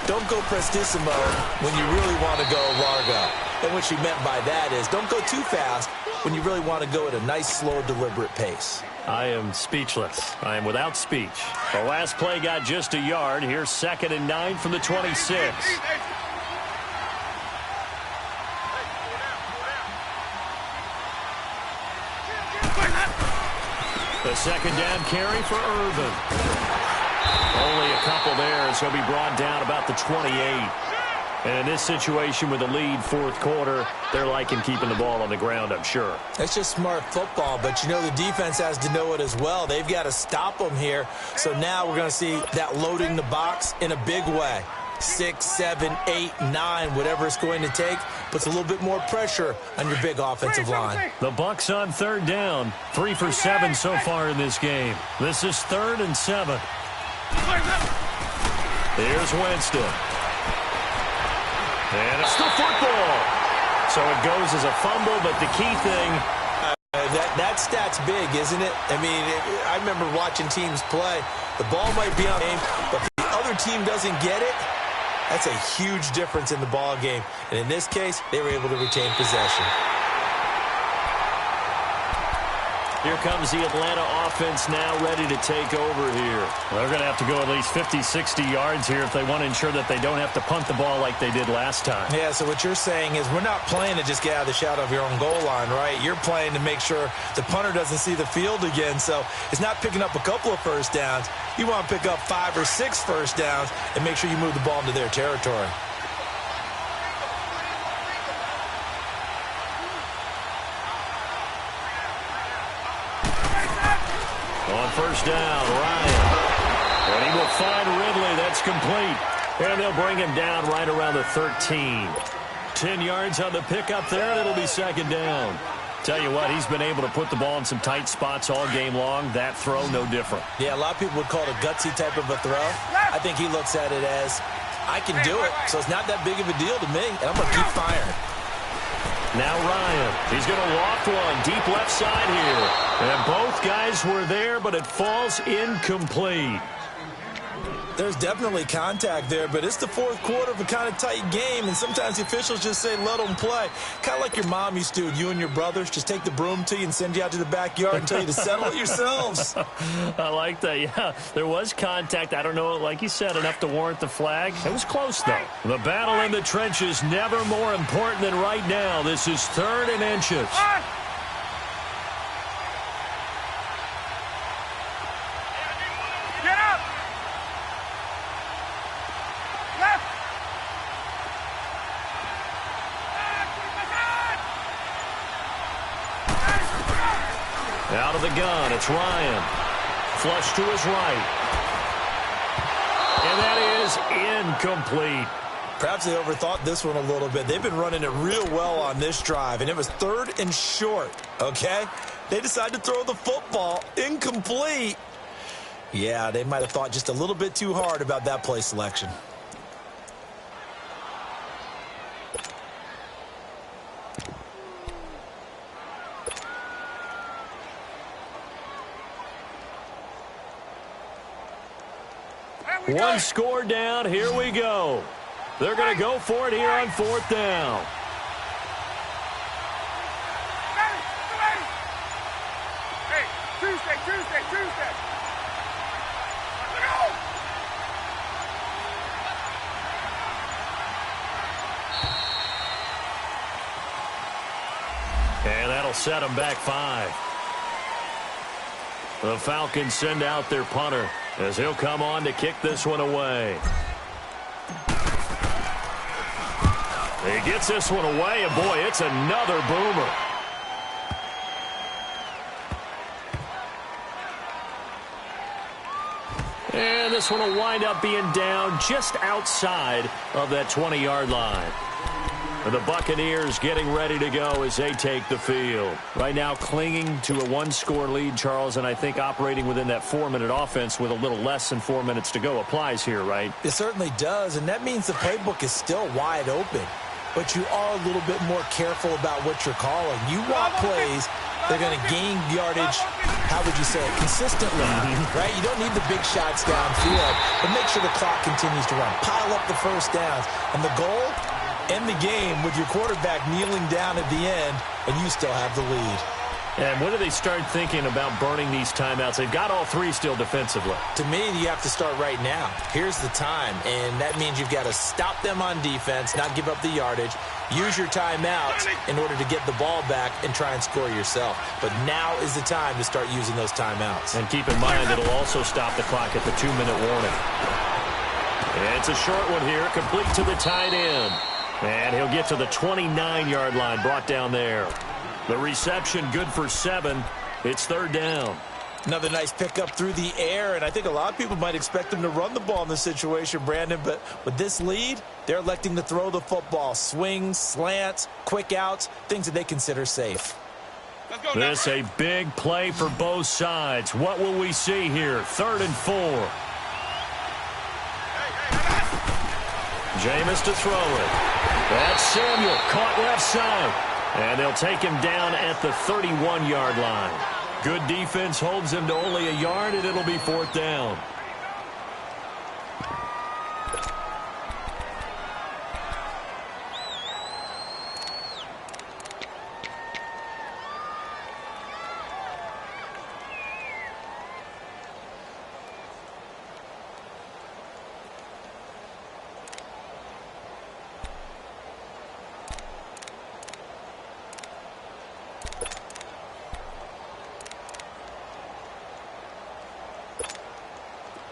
don't go prestissimo when you really want to go largo. And what she meant by that is don't go too fast when you really want to go at a nice, slow, deliberate pace. I am speechless. I am without speech. The last play got just a yard. Here's 2nd and 9 from the 26. The second down carry for Urban. Only a couple there, as he'll be brought down about the 28. And in this situation with the lead, fourth quarter, they're liking keeping the ball on the ground, I'm sure. That's just smart football, but you know the defense has to know it as well. They've got to stop them here. So now we're going to see that loading the box in a big way. 6, 7, 8, 9, whatever it's going to take, puts a little bit more pressure on your big offensive line. The Bucs on third down, 3 for 7 so far in this game. This is 3rd and 7. Here's Winston. And it's the football. So it goes as a fumble, but the key thing... That stat's big, isn't it? I mean, I remember watching teams play. The ball might be on game, but if the other team doesn't get it, that's a huge difference in the ball game. And in this case, they were able to retain possession. Here comes the Atlanta offense now ready to take over here. They're going to have to go at least 50, 60 yards here if they want to ensure that they don't have to punt the ball like they did last time. Yeah, so what you're saying is we're not playing to just get out of the shadow of your own goal line, right? You're playing to make sure the punter doesn't see the field again. So it's not picking up a couple of first downs. You want to pick up 5 or 6 first downs and make sure you move the ball into their territory. On first down, Ryan. And he will find Ridley. That's complete. And they'll bring him down right around the 13. 10 yards on the pickup there, and it'll be second down. Tell you what, he's been able to put the ball in some tight spots all game long. That throw, no different. Yeah, a lot of people would call it a gutsy type of a throw. I think he looks at it as, I can do it, so it's not that big of a deal to me, and I'm going to keep firing. Now Ryan, he's going to loft one deep left side here. And both guys were there, but it falls incomplete. There's definitely contact there, but it's the fourth quarter of a kind of tight game, and sometimes the officials just say, let them play. Kind of like your mom used to, you and your brothers, just take the broom to you and send you out to the backyard and tell you to settle it yourselves. I like that, yeah. There was contact. I don't know, like you said, enough to warrant the flag. It was close, though. The battle in the trenches, never more important than right now. This is 3rd and inches. Out of the gun, it's Ryan. Flush to his right. And that is incomplete. Perhaps they overthought this one a little bit. They've been running it real well on this drive, and it was 3rd and short, okay? They decided to throw the football incomplete. Yeah, they might have thought just a little bit too hard about that play selection. One score down. Here we go. They're going to go for it here on 4th down. Hey, Tuesday. Look out! And that'll set them back 5. The Falcons send out their punter as he'll come on to kick this one away. He gets this one away, and boy, it's another boomer. And this one will wind up being down just outside of that 20-yard line. The Buccaneers getting ready to go as they take the field. Right now clinging to a 1-score lead, Charles, and I think operating within that 4-minute offense with a little less than 4 minutes to go applies here, right? It certainly does, and that means the playbook is still wide open. But you are a little bit more careful about what you're calling. You want plays that are going to gain yardage, how would you say it, consistently, right? You don't need the big shots downfield, but make sure the clock continues to run. Pile up the first downs. And the goal? End the game with your quarterback kneeling down at the end, and you still have the lead. And when do they start thinking about burning these timeouts? They've got all 3 still defensively. To me, you have to start right now. Here's the time, and that means you've got to stop them on defense, not give up the yardage, use your timeouts in order to get the ball back and try and score yourself. But now is the time to start using those timeouts. And keep in mind, it'll also stop the clock at the 2-minute warning. And it's a short one here, complete to the tight end. And he'll get to the 29-yard line, brought down there. The reception good for 7. It's 3rd down. Another nice pickup through the air, and I think a lot of people might expect them to run the ball in this situation, Brandon, but with this lead, they're electing to throw the football. Swings, slants, quick outs, things that they consider safe. This a big play for both sides. What will we see here? 3rd and 4. Jameis to throw it. That's Samuel, caught left side. And they'll take him down at the 31-yard line. Good defense holds him to only a yard, and it'll be 4th down.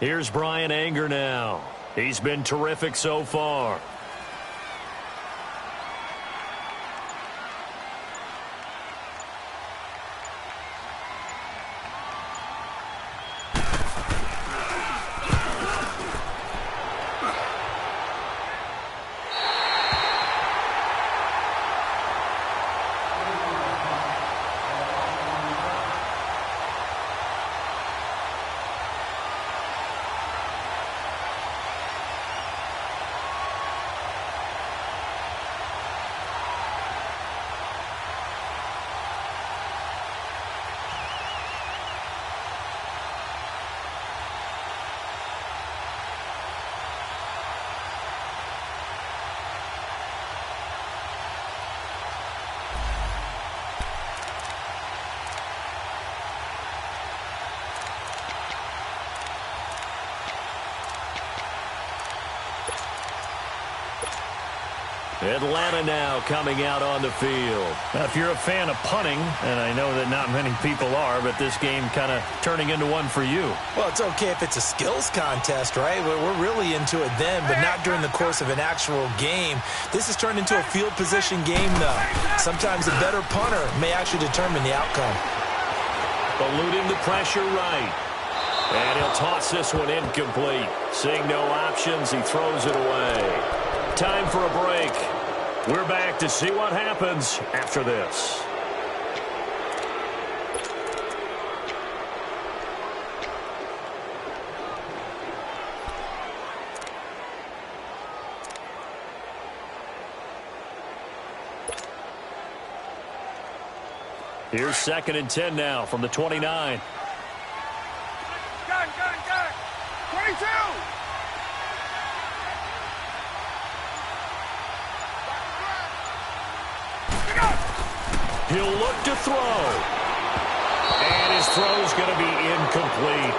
Here's Brian Anger now. He's been terrific so far. Atlanta now coming out on the field. Now, if you're a fan of punting, and I know that not many people are, but this game kind of turning into one for you. Well, it's okay if it's a skills contest, right? We're really into it then, but not during the course of an actual game. This has turned into a field position game, though. Sometimes a better punter may actually determine the outcome. eluding the pressure right. And he'll toss this one incomplete. Seeing no options, he throws it away. Time for a break. We're back to see what happens after this. Here's 2nd and 10 now from the 29. Gun. 22. He'll look to throw. And his throw's going to be incomplete.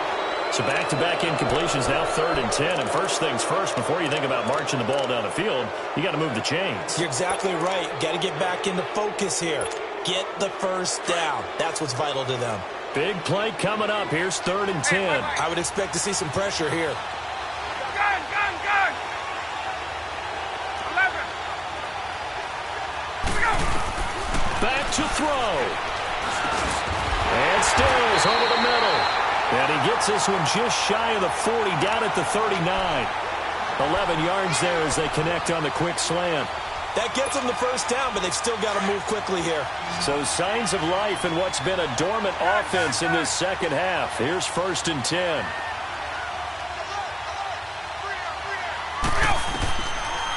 So back-to-back incompletions, now 3rd and 10. And first things first, before you think about marching the ball down the field, you got to move the chains. You're exactly right. Got to get back into focus here. Get the first down. That's what's vital to them. Big play coming up. Here's 3rd and 10. I would expect to see some pressure here. Gun. 11. Here we go. Back to throw. And Stills over the middle. And he gets this one just shy of the 40, down at the 39. 11 yards there as they connect on the quick slant. That gets them the first down, but they've still got to move quickly here. So signs of life in what's been a dormant offense in this second half. Here's 1st and 10.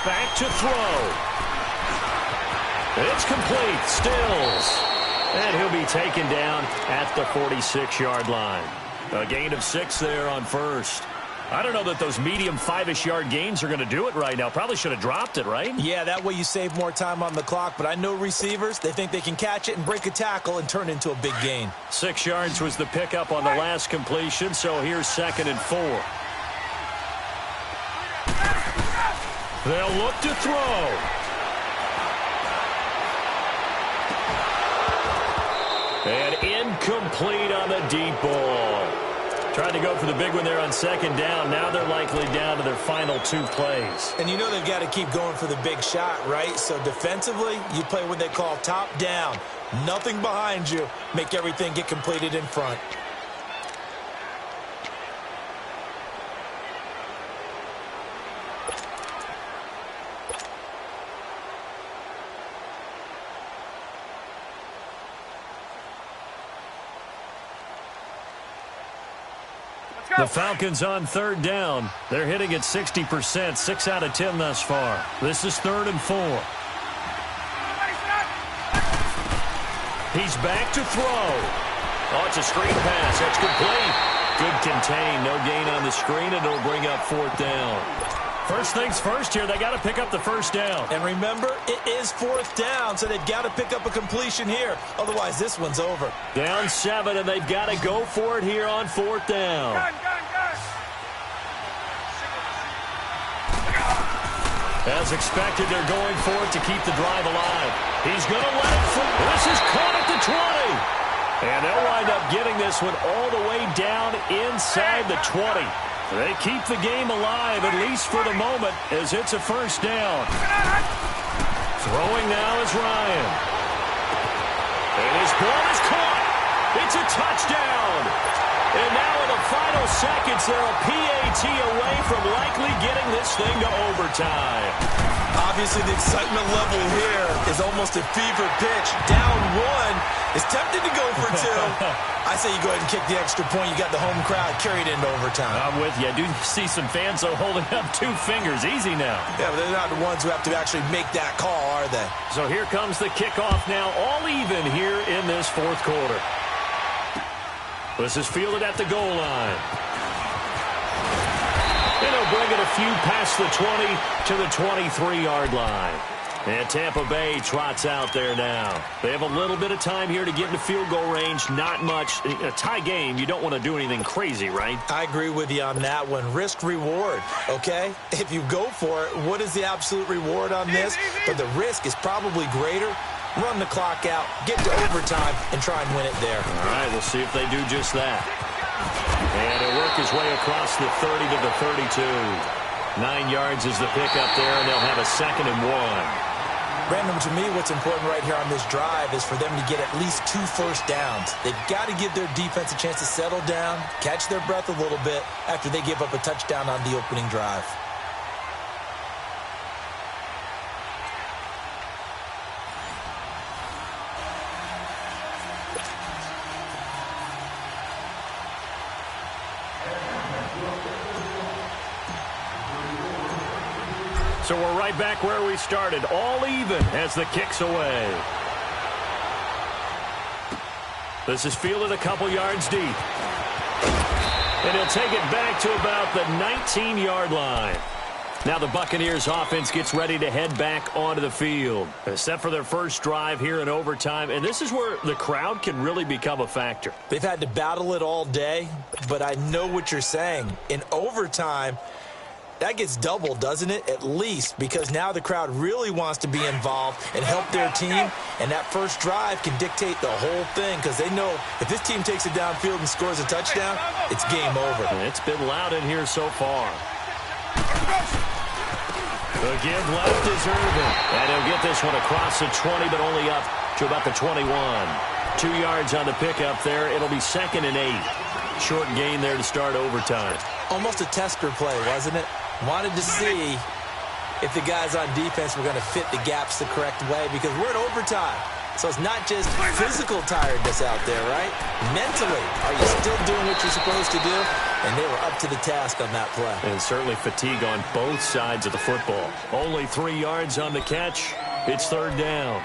Back to throw. It's complete. Stills. And he'll be taken down at the 46-yard line. A gain of 6 there on first. I don't know that those medium 5-ish yard gains are going to do it right now. Probably should have dropped it, right? Yeah, that way you save more time on the clock. But I know receivers, they think they can catch it and break a tackle and turn it into a big gain. 6 yards was the pickup on the last completion, so here's 2nd and 4. They'll look to throw. And incomplete on the deep ball. Tried to go for the big one there on 2nd down. Now they're likely down to their final 2 plays. And you know they've got to keep going for the big shot, right? So defensively, you play what they call top down. Nothing behind you. Make everything get completed in front. The Falcons on 3rd down. They're hitting at 60%, 6 out of 10 thus far. This is 3rd and 4. He's back to throw. Oh, it's a screen pass. That's complete. Good contain. No gain on the screen, and it'll bring up 4th down. First things first here, they got to pick up the first down. And remember, it is 4th down, so they've got to pick up a completion here. Otherwise, this one's over. Down 7, and they've got to go for it here on 4th down. Gun. As expected, they're going for it to keep the drive alive. He's going to let it fly. This is caught at the 20. And they'll wind up getting this one all the way down inside the 20. They keep the game alive, at least for the moment, as it's a first down. Throwing now is Ryan. And his ball is caught. It's a touchdown. And now in the final seconds, they're a PAT away from likely getting this thing to overtime. Obviously, the excitement level here is almost a fever pitch. Down 1 is tempted to go for 2. I say you go ahead and kick the extra point. You got the home crowd carried into overtime. I'm with you. I do see some fans, though, holding up 2 fingers. Easy now. Yeah, but they're not the ones who have to actually make that call, are they? So here comes the kickoff now, all even here in this 4th quarter. This is fielded at the goal line. And he'll bring it a few past the 20 to the 23-yard line. And Tampa Bay trots out there now. They have a little bit of time here to get into field goal range. Not much. A tie game, you don't want to do anything crazy, right? I agree with you on that one. Risk-reward, okay? If you go for it, what is the absolute reward on this? But the risk is probably greater. Run the clock out, get to overtime, and try and win it there. All right, we'll see if they do just that. And he'll work his way across the 30 to the 32. 9 yards is the pickup there, and they'll have a 2nd and 1. Brandon, to me, what's important right here on this drive is for them to get at least 2 first downs. They've got to give their defense a chance to settle down, catch their breath a little bit after they give up a touchdown on the opening drive. So we're right back where we started, all even as the kick's away. This is fielded a couple yards deep. And he'll take it back to about the 19-yard line. Now the Buccaneers offense gets ready to head back onto the field. Set for their first drive here in overtime, and this is where the crowd can really become a factor. They've had to battle it all day, but I know what you're saying. In overtime, that gets doubled, doesn't it? At least, because now the crowd really wants to be involved and help their team, and that first drive can dictate the whole thing because they know if this team takes it downfield and scores a touchdown, it's game over. And it's been loud in here so far. The give left is Irvin, and he'll get this one across the 20, but only up to about the 21. 2 yards on the pickup there. It'll be 2nd and 8. Short gain there to start overtime. Almost a tester play, wasn't it? Wanted to see if the guys on defense were going to fit the gaps the correct way because we're in overtime. So it's not just physical tiredness out there, right? Mentally, are you still doing what you're supposed to do? And they were up to the task on that play. And certainly fatigue on both sides of the football. Only 3 yards on the catch. It's 3rd down.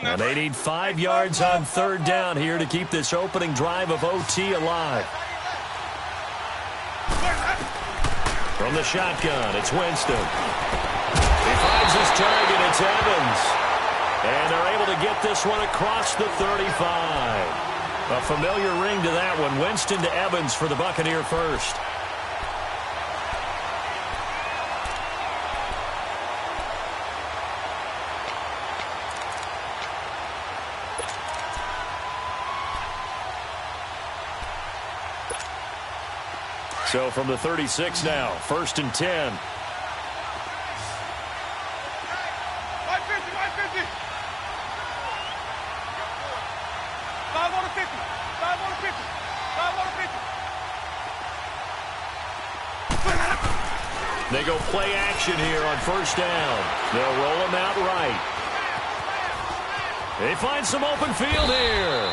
And they need 5 yards on 3rd down here to keep this opening drive of OT alive. From the shotgun, it's Winston. He finds his target, it's Evans. And they're able to get this one across the 35. A familiar ring to that one. Winston to Evans for the Buccaneer first. So from the 36 now, 1st and 10. 550. 5 on the 50. 5 on the 50. 5 on the 50. They go play action here on 1st down. They'll roll him out right. They find some open field here.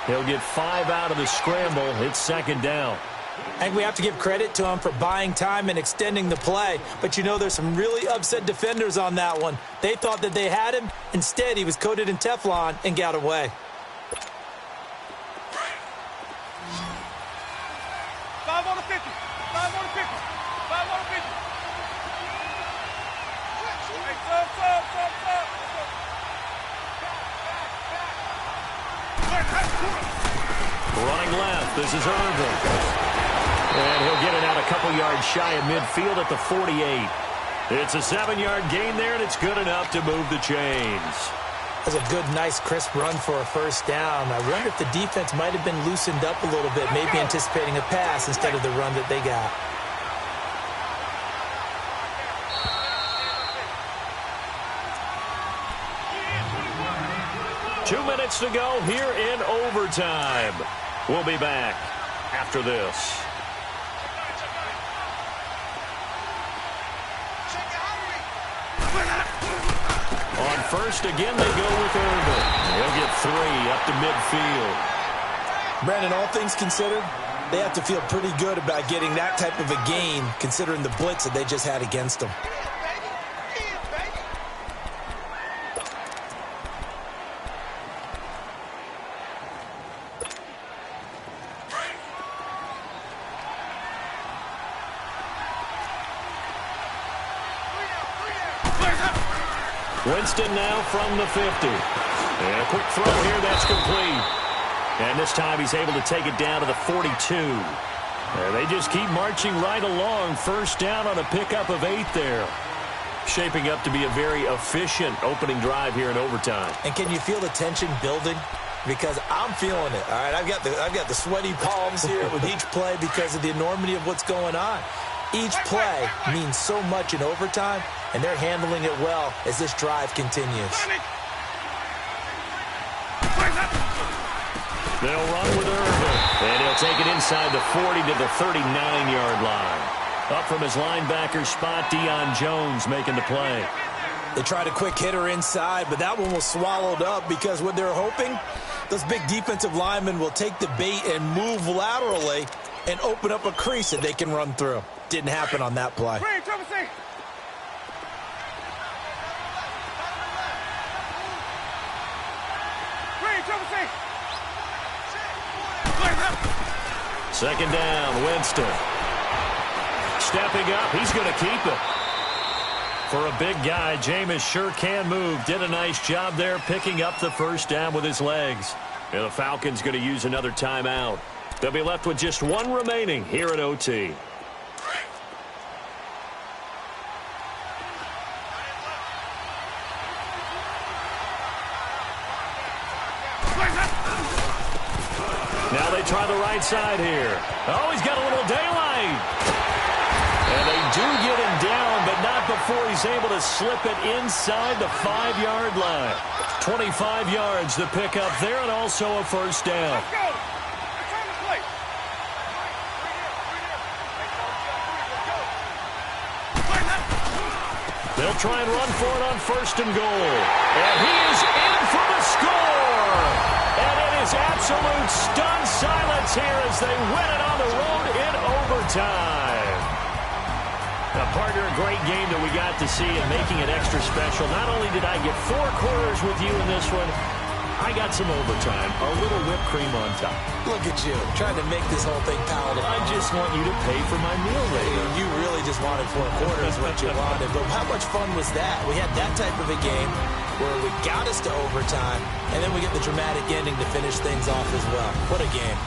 He'll get 5 out of the scramble. It's 2nd down. I think we have to give credit to him for buying time and extending the play. But, you know, there's some really upset defenders on that one. They thought that they had him. Instead, he was coated in Teflon and got away. 5 on the 50. 5 on the 50. 5 on the 50. Hey, sub. Running left, this is Irvin. And he'll get it out a couple yards shy of midfield at the 48. It's a 7-yard gain there, and it's good enough to move the chains. That's a good, nice, crisp run for a 1st down. I wonder if the defense might have been loosened up a little bit, maybe anticipating a pass instead of the run that they got. Two minutes to go here in overtime. We'll be back after this. On 1st, again, they go with Irvin. He'll get 3 up to midfield. Brandon, all things considered, they have to feel pretty good about getting that type of a gain, considering the blitz that they just had against them. Winston now from the 50. And a quick throw here, that's complete. And this time he's able to take it down to the 42. And they just keep marching right along. 1st down on a pickup of 8 there. Shaping up to be a very efficient opening drive here in overtime. And can you feel the tension building? because I'm feeling it. All right, I've got the sweaty palms here with each play because of the enormity of what's going on. Each play means so much in overtime, and they're handling it well as this drive continues. They'll run with Irvin, and he'll take it inside the 40 to the 39-yard line. Up from his linebacker spot, Deion Jones making the play. They tried a quick hitter inside, but that one was swallowed up because what they're hoping, those big defensive linemen will take the bait and move laterally and open up a crease that they can run through. Didn't happen on that play. Second down, Winston. Stepping up, he's going to keep it. For a big guy, Jameis sure can move. Did a nice job there picking up the first down with his legs. And the Falcons going to use another timeout. They'll be left with just one remaining here at OT. Now they try the right side here. Oh, he's got a little daylight. And they do get him down, but not before he's able to slip it inside the 5-yard line. 25 yards to pick up there, and also a first down. They'll try and run for it on first and goal. And he is in for the score. And it is absolute stunned silence here as they win it on the road in overtime. Now, partner, a great game that we got to see and making it extra special. Not only did I get 4 quarters with you in this one, I got some overtime, a little whipped cream on top. Look at you, trying to make this whole thing palatable. I just want you to pay for my meal later. You really just wanted 4 quarters what you wanted. But how much fun was that? We had that type of a game where we got us to overtime, and then we get the dramatic ending to finish things off as well. What a game.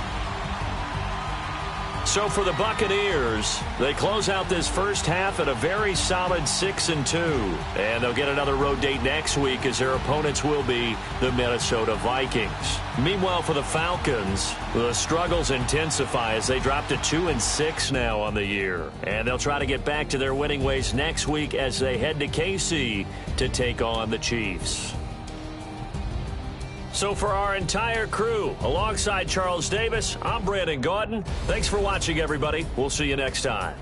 So for the Buccaneers, they close out this first half at a very solid 6-2. And they'll get another road date next week as their opponents will be the Minnesota Vikings. Meanwhile, for the Falcons, the struggles intensify as they drop to 2-6 now on the year. And they'll try to get back to their winning ways next week as they head to KC to take on the Chiefs. So for our entire crew, alongside Charles Davis, I'm Brandon Gaudin. Thanks for watching, everybody. We'll see you next time.